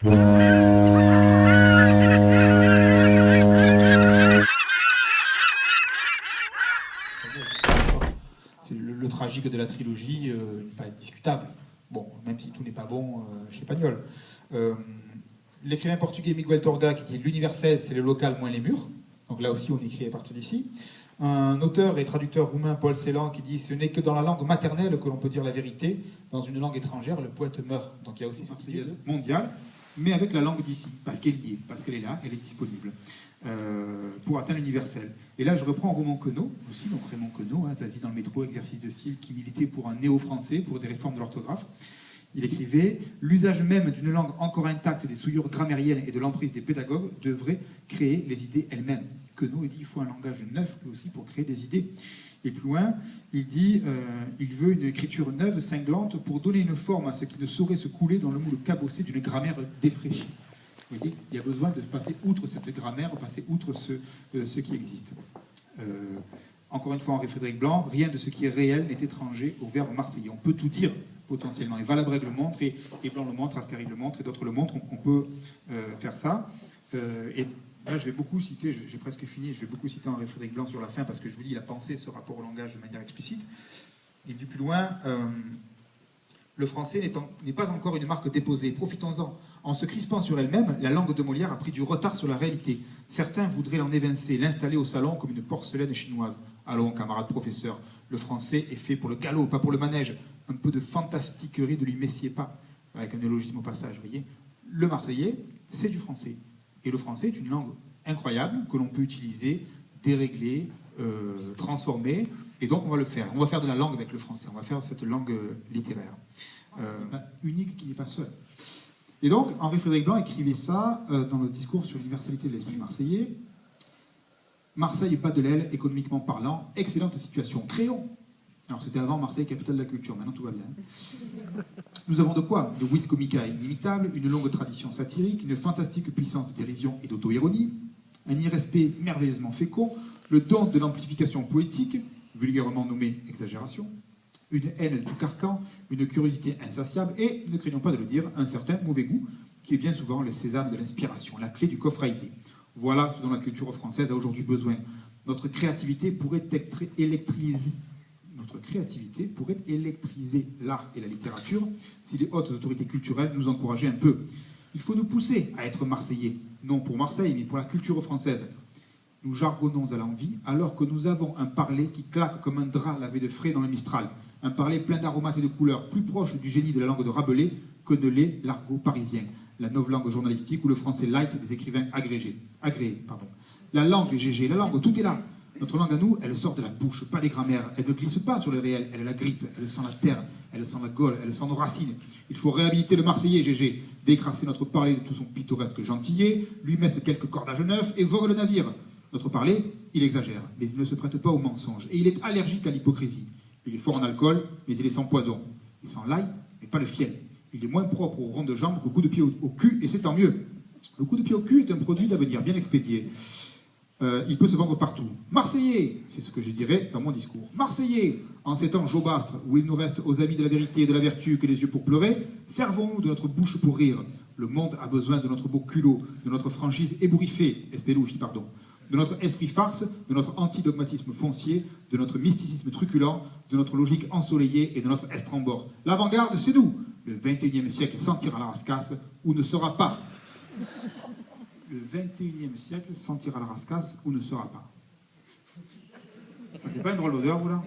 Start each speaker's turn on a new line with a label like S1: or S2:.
S1: C'est le tragique de la trilogie n'est pas discutable. Bon, même si tout n'est pas bon chez Pagnol. L'écrivain portugais Miguel Torga qui dit « L'universel, c'est le local moins les murs ». Donc là aussi, on écrit à partir d'ici. Un auteur et traducteur roumain, Paul Celan, qui dit « Ce n'est que dans la langue maternelle que l'on peut dire la vérité. Dans une langue étrangère, le poète meurt ». Donc il y a aussi cette idée mondiale, mais avec la langue d'ici, parce qu'elle y est, parce qu'elle est là, elle est disponible, pour atteindre l'universel. Et là, je reprends Raymond Queneau, aussi, donc Raymond Queneau, Zazie dans le métro, exercice de style, qui militait pour un néo-français, pour des réformes de l'orthographe. Il écrivait « L'usage même d'une langue encore intacte des souillures grammairiennes et de l'emprise des pédagogues devrait créer les idées elles-mêmes. » Queneau dit « Il faut un langage neuf, lui aussi, pour créer des idées. » Et plus loin, il dit il veut une écriture neuve, cinglante, pour donner une forme à ce qui ne saurait se couler dans le moule cabossé d'une grammaire défraîchie. Vous voyez, il y a besoin de passer outre cette grammaire, passer outre ce qui existe. Encore une fois, Henri Frédéric Blanc, rien de ce qui est réel n'est étranger au verbe marseillais. On peut tout dire potentiellement. Et Valabrègue le montre, et Blanc le montre, Ascari le montre, et d'autres le montrent. On peut faire ça. Et là, je vais beaucoup citer, j'ai presque fini, je vais beaucoup citer Henri Frédéric Blanc sur la fin, parce que je vous dis, il a pensé ce rapport au langage de manière explicite. Et du plus loin, le français n'est pas encore une marque déposée. Profitons-en. En se crispant sur elle-même, la langue de Molière a pris du retard sur la réalité. Certains voudraient l'en évincer, l'installer au salon comme une porcelaine chinoise. Allons, camarades professeurs, le français est fait pour le galop, pas pour le manège. Un peu de fantastiquerie ne lui messiez pas, avec un élogisme au passage, voyez. Le marseillais, c'est du français. Et le français est une langue incroyable que l'on peut utiliser, dérégler, transformer. Et donc on va le faire. On va faire de la langue avec le français. On va faire cette langue littéraire. Unique qui n'est pas seule. Et donc, Henri Frédéric Blanc écrivait ça dans le discours sur l'universalité de l'esprit marseillais. Marseille et pas de l'aile, économiquement parlant, excellente situation. Créons. Alors c'était avant Marseille, capitale de la culture, maintenant tout va bien. Nous avons de quoi? De vis comica inimitable, une longue tradition satirique, une fantastique puissance de dérision et d'auto-ironie, un irrespect merveilleusement fécond, le don de l'amplification poétique, vulgairement nommée exagération, une haine de tout carcan, une curiosité insatiable et, ne craignons pas de le dire, un certain mauvais goût, qui est bien souvent le sésame de l'inspiration, la clé du coffre à idées. Voilà ce dont la culture française a aujourd'hui besoin. Notre créativité pourrait électriser l'art et la littérature si les hautes autorités culturelles nous encourageaient un peu. Il faut nous pousser à être Marseillais, non pour Marseille, mais pour la culture française. Nous jargonnons à l'envi alors que nous avons un parler qui claque comme un drap lavé de frais dans le Mistral. Un parler plein d'aromates et de couleurs, plus proche du génie de la langue de Rabelais que de l'est l'argot parisien, la nouvelle langue journalistique ou le français light des écrivains agréés. La langue, GG, la langue, tout est là. Notre langue à nous, elle sort de la bouche, pas des grammaires. Elle ne glisse pas sur le réel, elle la grippe, elle sent la terre, elle sent la gaule, elle sent nos racines. Il faut réhabiliter le Marseillais, GG, décrasser notre parler de tout son pittoresque gentillet, lui mettre quelques cordages neufs et vogue le navire. Notre parler, il exagère, mais il ne se prête pas au mensonge. Et il est allergique à l'hypocrisie. Il est fort en alcool, mais il est sans poison. Il sent l'ail, mais pas le fiel. Il est moins propre au rond de jambe qu'au coup de pied au cul, et c'est tant mieux. Le coup de pied au cul est un produit d'avenir bien expédié. Il peut se vendre partout. Marseillais, c'est ce que je dirais dans mon discours. Marseillais, en ces temps jaubastres où il nous reste aux amis de la vérité et de la vertu que les yeux pour pleurer, servons-nous de notre bouche pour rire. Le monde a besoin de notre beau culot, de notre franchise ébouriffée, de notre esprit farce, de notre antidogmatisme foncier, de notre mysticisme truculent, de notre logique ensoleillée et de notre estrambord. L'avant-garde, c'est nous. Le 21e siècle s'en tire à la rascasse ou ne sera pas. Le 21e siècle s'en tire à la rascasse ou ne sera pas. Ça fait pas une drôle d'odeur, vous, là?